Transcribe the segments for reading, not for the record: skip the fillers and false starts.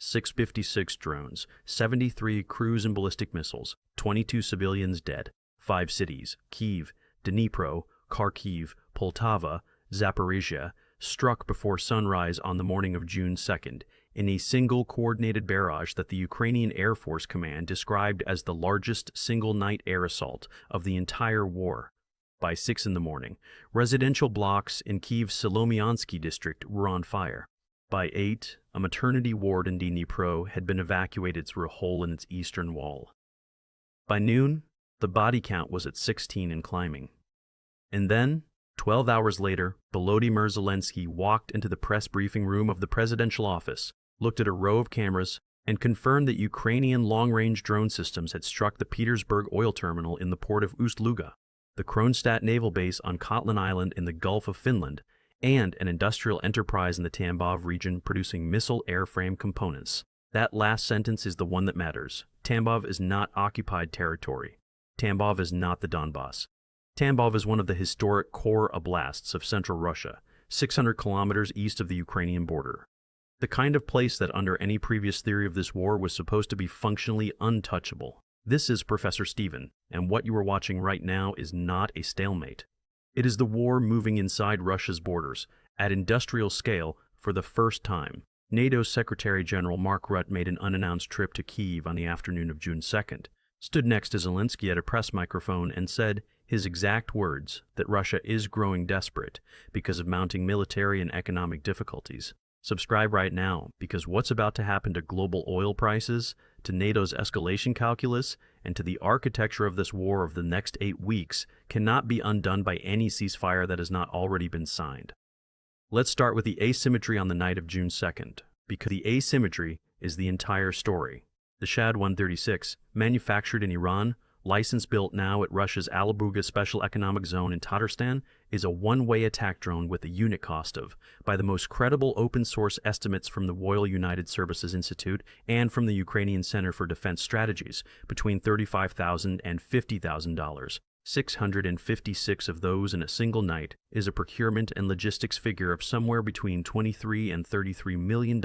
656 drones, 73 cruise and ballistic missiles, 22 civilians dead, 5 cities, Kyiv, Dnipro, Kharkiv, Poltava, Zaporizhia, struck before sunrise on the morning of June 2nd in a single coordinated barrage that the Ukrainian Air Force Command described as the largest single-night air assault of the entire war. By 6 in the morning, residential blocks in Kyiv's Solomyansky district were on fire. By 8, a maternity ward in Dnipro had been evacuated through a hole in its eastern wall. By noon, the body count was at 16 and climbing. And then, 12 hours later, Volodymyr Zelensky walked into the press briefing room of the presidential office, looked at a row of cameras, and confirmed that Ukrainian long-range drone systems had struck the Petersburg oil terminal in the port of Ust-Luga, the Kronstadt Naval Base on Kotlin Island in the Gulf of Finland, and an industrial enterprise in the Tambov region producing missile airframe components. That last sentence is the one that matters. Tambov is not occupied territory. Tambov is not the Donbass. Tambov is one of the historic core oblasts of central Russia, 600 kilometers east of the Ukrainian border. The kind of place that under any previous theory of this war was supposed to be functionally untouchable. This is Professor Steven, and what you are watching right now is not a stalemate. It is the war moving inside Russia's borders, at industrial scale, for the first time. NATO's Secretary General Mark Rutte made an unannounced trip to Kyiv on the afternoon of June 2nd, stood next to Zelensky at a press microphone and said his exact words that Russia is growing desperate because of mounting military and economic difficulties. Subscribe right now, because what's about to happen to global oil prices, to NATO's escalation calculus, and to the architecture of this war of the next 8 weeks cannot be undone by any ceasefire that has not already been signed. Let's start with the asymmetry on the night of June 2nd, because the asymmetry is the entire story. The Shahed 136, manufactured in Iran, license built now at Russia's Alabuga Special Economic Zone in Tatarstan, is a one-way attack drone with a unit cost of, by the most credible open-source estimates from the Royal United Services Institute and from the Ukrainian Center for Defense Strategies, between $35,000 and $50,000. 656 of those in a single night is a procurement and logistics figure of somewhere between $23 and $33 million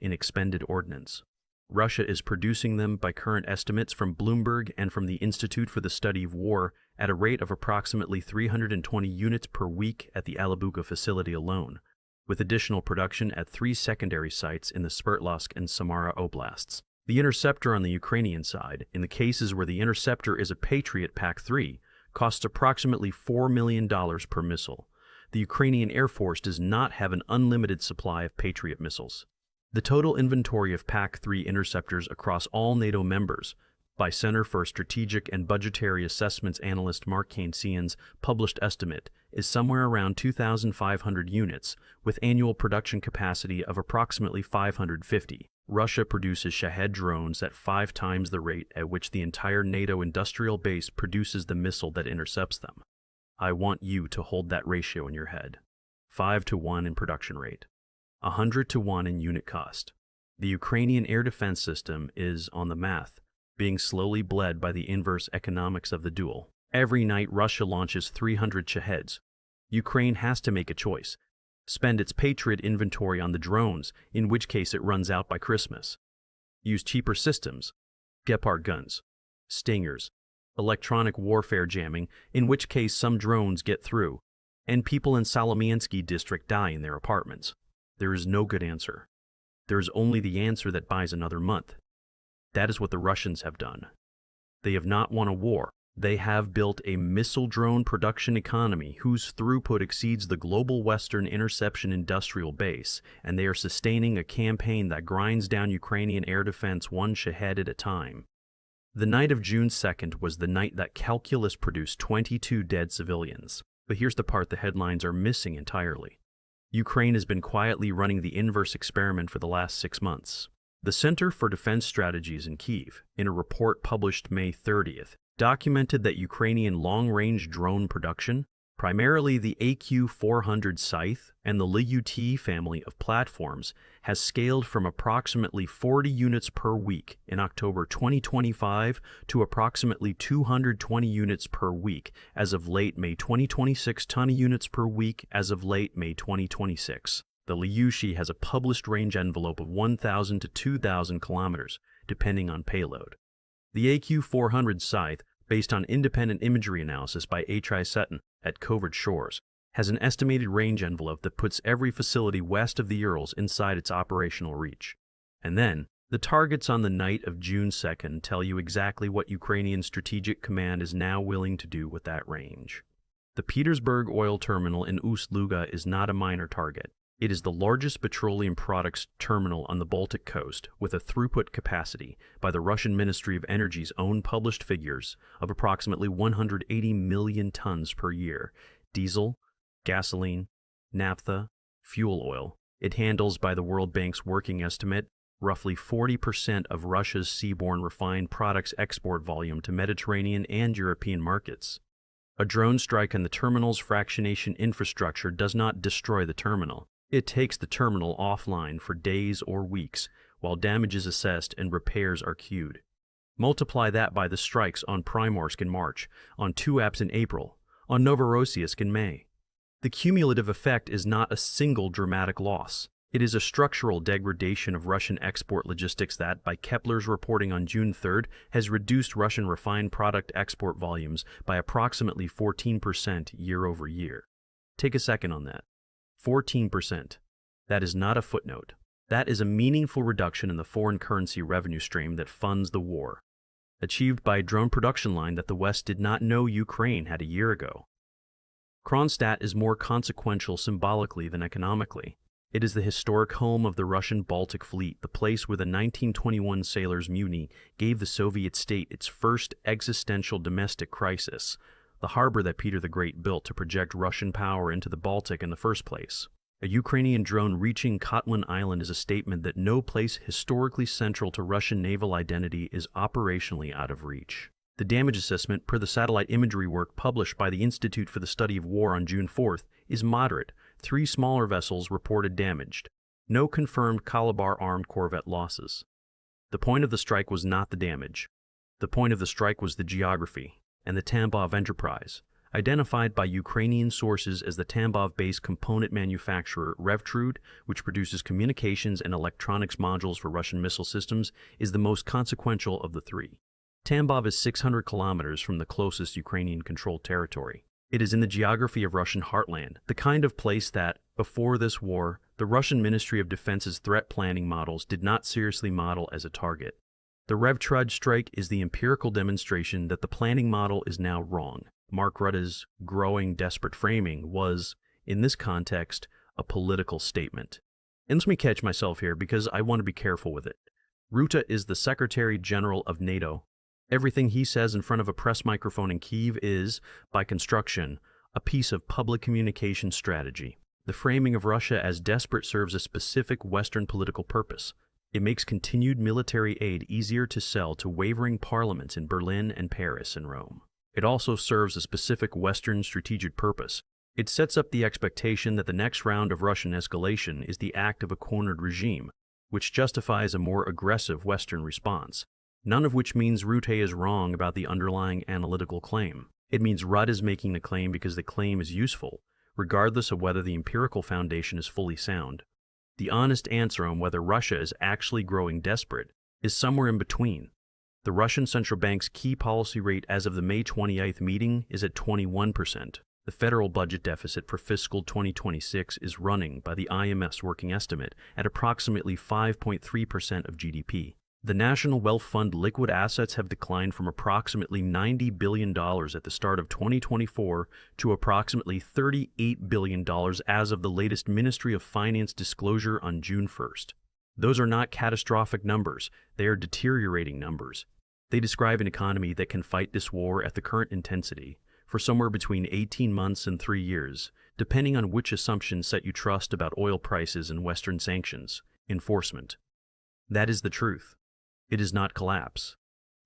in expended ordnance. Russia is producing them by current estimates from Bloomberg and from the Institute for the Study of War at a rate of approximately 320 units per week at the Alabuga facility alone, with additional production at 3 secondary sites in the Sverdlovsk and Samara oblasts. The interceptor on the Ukrainian side, in the cases where the interceptor is a Patriot PAC-3, costs approximately $4 million per missile. The Ukrainian Air Force does not have an unlimited supply of Patriot missiles. The total inventory of PAC-3 interceptors across all NATO members, by Center for Strategic and Budgetary Assessments analyst Mark Kainsian's published estimate, is somewhere around 2,500 units, with annual production capacity of approximately 550. Russia produces Shahed drones at 5 times the rate at which the entire NATO industrial base produces the missile that intercepts them. I want you to hold that ratio in your head. 5-to-1 in production rate. 100-to-1 in unit cost. The Ukrainian air defense system is, on the math, being slowly bled by the inverse economics of the duel. Every night Russia launches 300 Shaheds. Ukraine has to make a choice. Spend its Patriot inventory on the drones, in which case it runs out by Christmas. Use cheaper systems, Gepard guns, Stingers, electronic warfare jamming, in which case some drones get through, and people in Solomyansky district die in their apartments. There is no good answer. There is only the answer that buys another month. That is what the Russians have done. They have not won a war. They have built a missile drone production economy whose throughput exceeds the global Western interception industrial base, and they are sustaining a campaign that grinds down Ukrainian air defense one Shahed at a time. The night of June 2nd was the night that calculus produced 22 dead civilians. But here's the part the headlines are missing entirely. Ukraine has been quietly running the inverse experiment for the last 6 months. The Center for Defense Strategies in Kyiv, in a report published May 30th, documented that Ukrainian long-range drone production, primarily the AQ-400 Scythe and the Lyut family of platforms, has scaled from approximately 40 units per week in October 2025 to approximately 220 units per week as of late May 2026, 20 units per week as of late May 2026. The Ilyushin has a published range envelope of 1,000 to 2,000 kilometers, depending on payload. The AQ-400 scythe, based on independent imagery analysis by H.I. Sutton at Covert Shores, has an estimated range envelope that puts every facility west of the Urals inside its operational reach. And then, the targets on the night of June 2nd tell you exactly what Ukrainian Strategic Command is now willing to do with that range. The Petersburg oil terminal in Ust-Luga is not a minor target. It is the largest petroleum products terminal on the Baltic coast, with a throughput capacity, by the Russian Ministry of Energy's own published figures, of approximately 180 million tons per year. Diesel, gasoline, naphtha, fuel oil. It handles, by the World Bank's working estimate, roughly 40% of Russia's seaborne refined products export volume to Mediterranean and European markets. A drone strike on the terminal's fractionation infrastructure does not destroy the terminal. It takes the terminal offline for days or weeks while damage is assessed and repairs are queued. Multiply that by the strikes on Primorsk in March, on Tuapse in April, on Novorossiysk in May. The cumulative effect is not a single dramatic loss. It is a structural degradation of Russian export logistics that, by Kepler's reporting on June 3rd, has reduced Russian refined product export volumes by approximately 14% year over year. Take a second on that. 14%. That is not a footnote. That is a meaningful reduction in the foreign currency revenue stream that funds the war, achieved by a drone production line that the West did not know Ukraine had a year ago. Kronstadt is more consequential symbolically than economically. It is the historic home of the Russian Baltic Fleet, the place where the 1921 sailors' mutiny gave the Soviet state its first existential domestic crisis, the harbor that Peter the Great built to project Russian power into the Baltic in the first place. A Ukrainian drone reaching Kotlin Island is a statement that no place historically central to Russian naval identity is operationally out of reach. The damage assessment, per the satellite imagery work published by the Institute for the Study of War on June 4th, is moderate. 3 smaller vessels reported damaged. No confirmed Kalabar armed corvette losses. The point of the strike was not the damage. The point of the strike was the geography, and the Tambov enterprise, identified by Ukrainian sources as the Tambov base component manufacturer Revtrud, which produces communications and electronics modules for Russian missile systems, is the most consequential of the 3. Tambov is 600 kilometers from the closest Ukrainian-controlled territory. It is in the geography of Russian heartland, the kind of place that, before this war, the Russian Ministry of Defense's threat planning models did not seriously model as a target. The Revtrud strike is the empirical demonstration that the planning model is now wrong. Mark Rutte's growing desperate framing was, in this context, a political statement. And let me catch myself here because I want to be careful with it. Rutte is the Secretary General of NATO. Everything he says in front of a press microphone in Kyiv is, by construction, a piece of public communication strategy. The framing of Russia as desperate serves a specific Western political purpose. It makes continued military aid easier to sell to wavering parliaments in Berlin and Paris and Rome. It also serves a specific Western strategic purpose. It sets up the expectation that the next round of Russian escalation is the act of a cornered regime, which justifies a more aggressive Western response. None of which means Rutte is wrong about the underlying analytical claim. It means Rutte is making the claim because the claim is useful, regardless of whether the empirical foundation is fully sound. The honest answer on whether Russia is actually growing desperate is somewhere in between. The Russian central bank's key policy rate as of the May 28th meeting is at 21%. The federal budget deficit for fiscal 2026 is running, by the IMF's working estimate, at approximately 5.3% of GDP. The National Wealth Fund liquid assets have declined from approximately $90 billion at the start of 2024 to approximately $38 billion as of the latest Ministry of Finance disclosure on June 1st. Those are not catastrophic numbers, they are deteriorating numbers. They describe an economy that can fight this war at the current intensity for somewhere between 18 months and 3 years, depending on which assumptions set you trust about oil prices and Western sanctions enforcement. That is the truth. It is not collapse.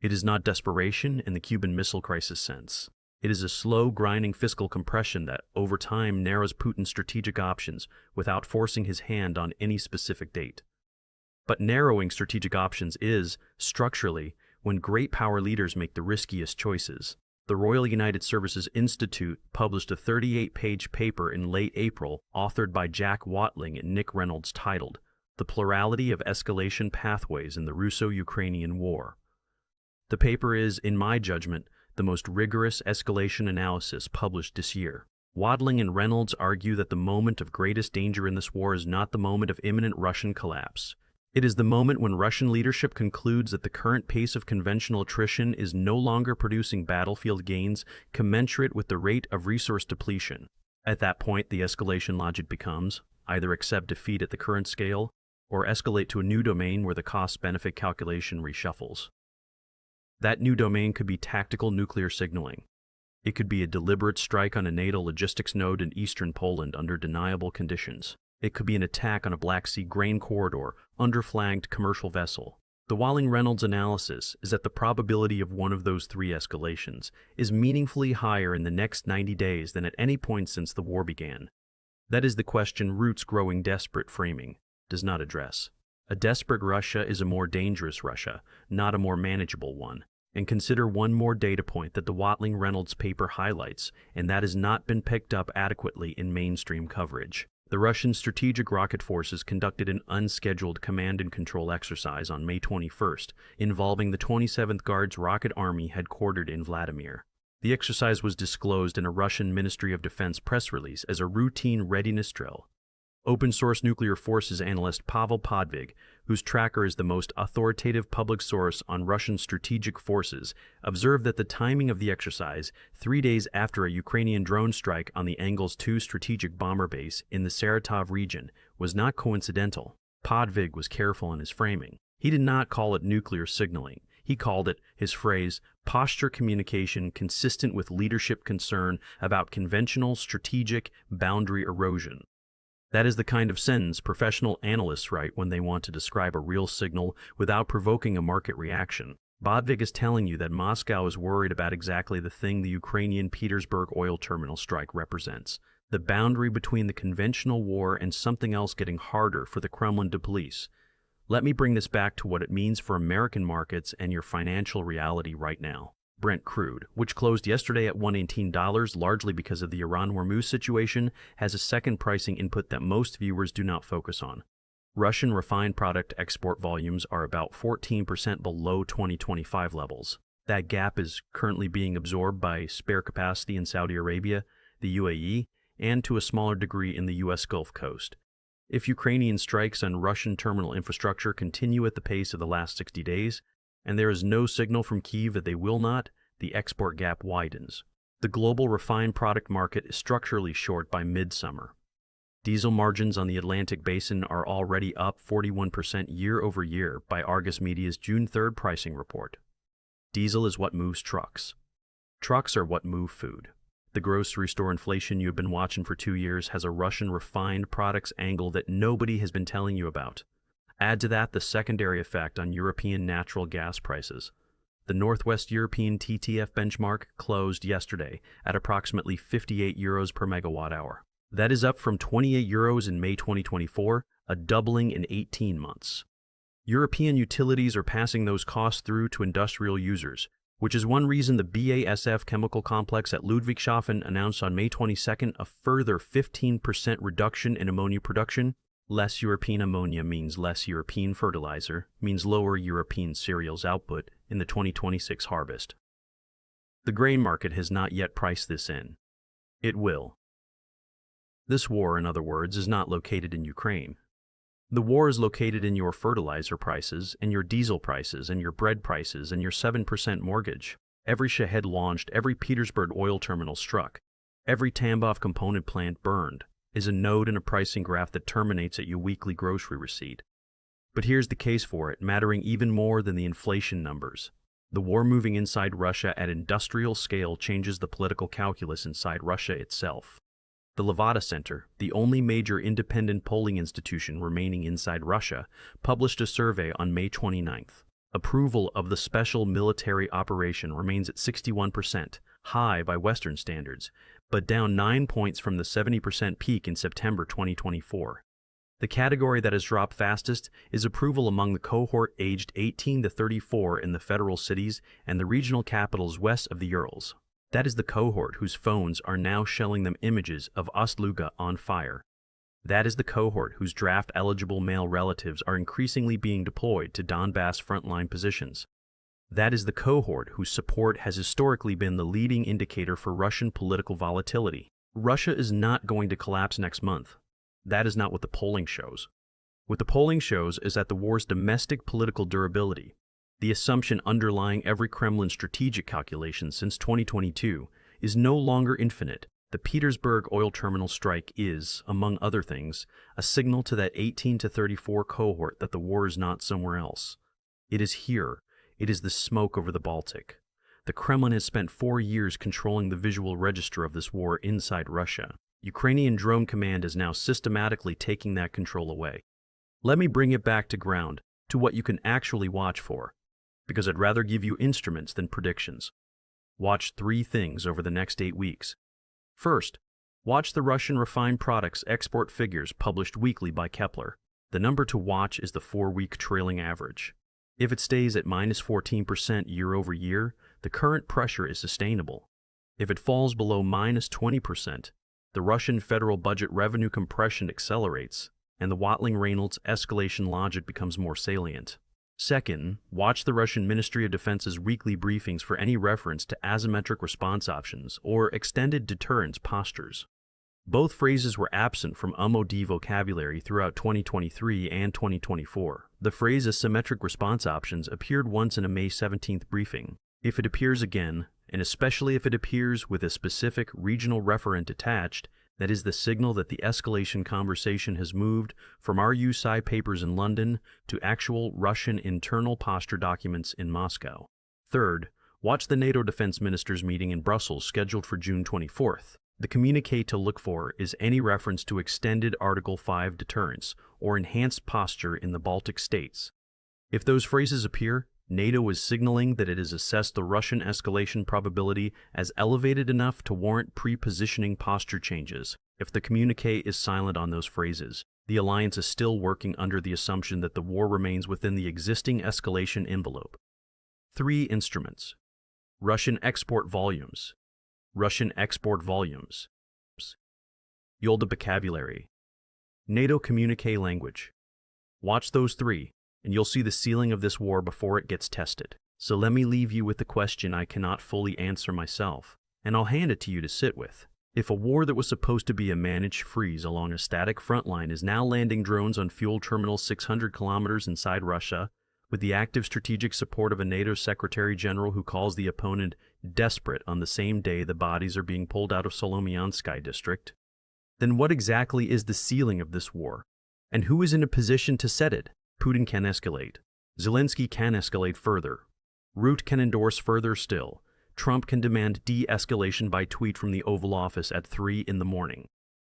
It is not desperation in the Cuban Missile Crisis sense. It is a slow, grinding fiscal compression that, over time, narrows Putin's strategic options without forcing his hand on any specific date. But narrowing strategic options is, structurally, when great power leaders make the riskiest choices. The The Royal United Services Institute published a 38-page paper in late April, authored by Jack Watling and Nick Reynolds, titled "The Plurality of Escalation Pathways in the Russo-Ukrainian War." The paper is, in my judgment, the most rigorous escalation analysis published this year. Watling and Reynolds argue that the moment of greatest danger in this war is not the moment of imminent Russian collapse. It is the moment when Russian leadership concludes that the current pace of conventional attrition is no longer producing battlefield gains commensurate with the rate of resource depletion. At that point, the escalation logic becomes either accept defeat at the current scale or escalate to a new domain where the cost-benefit calculation reshuffles. That new domain could be tactical nuclear signaling. It could be a deliberate strike on a NATO logistics node in eastern Poland under deniable conditions. It could be an attack on a Black Sea grain corridor, underflagged commercial vessel. The Watling-Reynolds analysis is that the probability of one of those three escalations is meaningfully higher in the next 90 days than at any point since the war began. That is the question Root's growing desperate framing does not address. A desperate Russia is a more dangerous Russia, not a more manageable one. And consider one more data point that the Watling-Reynolds paper highlights, and that has not been picked up adequately in mainstream coverage. The Russian strategic rocket forces conducted an unscheduled command and control exercise on May 21st, involving the 27th Guards Rocket Army headquartered in Vladimir. The exercise was disclosed in a Russian Ministry of Defense press release as a routine readiness drill. Open-source nuclear forces analyst Pavel Podvig, whose tracker is the most authoritative public source on Russian strategic forces, observed that the timing of the exercise, 3 days after a Ukrainian drone strike on the Engels II strategic bomber base in the Saratov region, was not coincidental. Podvig was careful in his framing. He did not call it nuclear signaling. He called it, his phrase, posture communication consistent with leadership concern about conventional strategic boundary erosion. That is the kind of sentence professional analysts write when they want to describe a real signal without provoking a market reaction. Podvig is telling you that Moscow is worried about exactly the thing the Ukrainian Petersburg oil terminal strike represents, the boundary between the conventional war and something else getting harder for the Kremlin to police. Let me bring this back to what it means for American markets and your financial reality right now. Brent crude, which closed yesterday at $118 largely because of the Iran-Hormuz situation, has a second pricing input that most viewers do not focus on. Russian refined product export volumes are about 14% below 2025 levels. That gap is currently being absorbed by spare capacity in Saudi Arabia, the UAE, and to a smaller degree in the U.S. Gulf Coast. If Ukrainian strikes on Russian terminal infrastructure continue at the pace of the last 60 days, and there is no signal from Kyiv that they will not, the export gap widens. The global refined product market is structurally short by midsummer. Diesel margins on the Atlantic Basin are already up 41% year over year by Argus Media's June 3rd pricing report. Diesel is what moves trucks. Trucks are what move food. The grocery store inflation you've been watching for 2 years has a Russian refined products angle that nobody has been telling you about. Add to that the secondary effect on European natural gas prices. The Northwest European TTF benchmark closed yesterday at approximately 58 euros per megawatt hour. That is up from 28 euros in May 2024, a doubling in 18 months. European utilities are passing those costs through to industrial users, which is one reason the BASF chemical complex at Ludwigshafen announced on May 22nd a further 15% reduction in ammonia production. Less European ammonia means less European fertilizer, means lower European cereals output in the 2026 harvest. The grain market has not yet priced this in. It will. This war, in other words, is not located in Ukraine. The war is located in your fertilizer prices, and your diesel prices, and your bread prices, and your 7% mortgage. Every Shahed launched, every Petersburg oil terminal struck, every Tambov component plant burned, is a node in a pricing graph that terminates at your weekly grocery receipt. But here's the case for it, mattering even more than the inflation numbers. The war moving inside Russia at industrial scale changes the political calculus inside Russia itself. The Levada Center, the only major independent polling institution remaining inside Russia, published a survey on May 29th. Approval of the special military operation remains at 61%, high by Western standards, but down 9 points from the 70% peak in September 2024. The category that has dropped fastest is approval among the cohort aged 18 to 34 in the federal cities and the regional capitals west of the Urals. That is the cohort whose phones are now shelling them images of Ost-Luga on fire. That is the cohort whose draft-eligible male relatives are increasingly being deployed to Donbass frontline positions. That is the cohort whose support has historically been the leading indicator for Russian political volatility. Russia is not going to collapse next month. That is not what the polling shows. What the polling shows is that the war's domestic political durability, the assumption underlying every Kremlin strategic calculation since 2022, is no longer infinite. The Petersburg oil terminal strike is, among other things, a signal to that 18 to 34 cohort that the war is not somewhere else. It is here. It is the smoke over the Baltic. The Kremlin has spent 4 years controlling the visual register of this war inside Russia. Ukrainian drone command is now systematically taking that control away. Let me bring it back to ground, to what you can actually watch for, because I'd rather give you instruments than predictions. Watch 3 things over the next 8 weeks. First, watch the Russian refined products export figures published weekly by Kepler. The number to watch is the 4-week trailing average. If it stays at -14% year over year, the current pressure is sustainable. If it falls below -20%, the Russian federal budget revenue compression accelerates, and the Watling-Reynolds escalation logic becomes more salient. Second, watch the Russian Ministry of Defense's weekly briefings for any reference to asymmetric response options or extended deterrence postures. Both phrases were absent from MOD vocabulary throughout 2023 and 2024. The phrase asymmetric response options appeared once in a May 17th briefing. If it appears again, and especially if it appears with a specific regional referent attached, that is the signal that the escalation conversation has moved from RU-SI papers in London to actual Russian internal posture documents in Moscow. Third, watch the NATO defense ministers meeting in Brussels scheduled for June 24th. The communique to look for is any reference to extended Article 5 deterrence or enhanced posture in the Baltic states. If those phrases appear, NATO is signaling that it has assessed the Russian escalation probability as elevated enough to warrant pre-positioning posture changes. If the communique is silent on those phrases, the alliance is still working under the assumption that the war remains within the existing escalation envelope. 3 instruments. Russian export volumes. Russian export volumes. Yolda vocabulary. NATO communique language. Watch those 3, and you'll see the ceiling of this war before it gets tested. So let me leave you with the question I cannot fully answer myself, and I'll hand it to you to sit with. If a war that was supposed to be a managed freeze along a static front line is now landing drones on fuel terminals 600 kilometers inside Russia, with the active strategic support of a NATO Secretary General who calls the opponent desperate on the same day the bodies are being pulled out of Solomiansky district, then what exactly is the ceiling of this war? And who is in a position to set it? Putin can escalate. Zelensky can escalate further. Root can endorse further still. Trump can demand de-escalation by tweet from the Oval Office at 3 in the morning.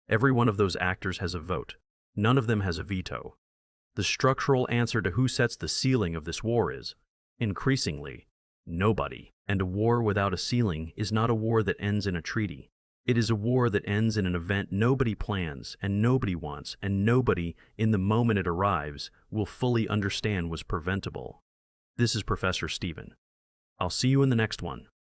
Every one of those actors has a vote. None of them has a veto. The structural answer to who sets the ceiling of this war is, increasingly, nobody. And a war without a ceiling is not a war that ends in a treaty. It is a war that ends in an event nobody plans and nobody wants, and nobody, in the moment it arrives, will fully understand was preventable. This is Professor Stephen. I'll see you in the next one.